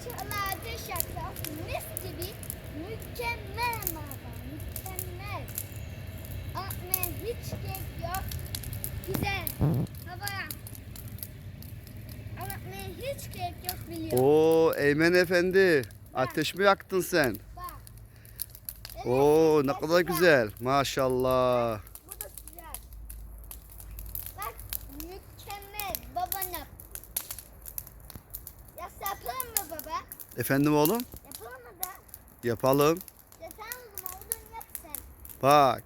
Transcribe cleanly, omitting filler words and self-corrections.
Maşallah teşekkür. Mis gibi. Mükemmel baba. Mükemmel. Anne hiç gerek yok. Güzel. Babaya. Anne hiç gerek yok biliyor. Oo Eymen Efendi. Ateş mi yaktın sen? Bak. Evet, Oo ne bak kadar güzel. güzel. Maşallah. Bu da güzel. Bak mükemmel. Baban yap. Ya yapalım mı baba? Efendim oğlum? Yapalım mı da? Yapalım. Ya sen o zaman oradan yap sen. Bak.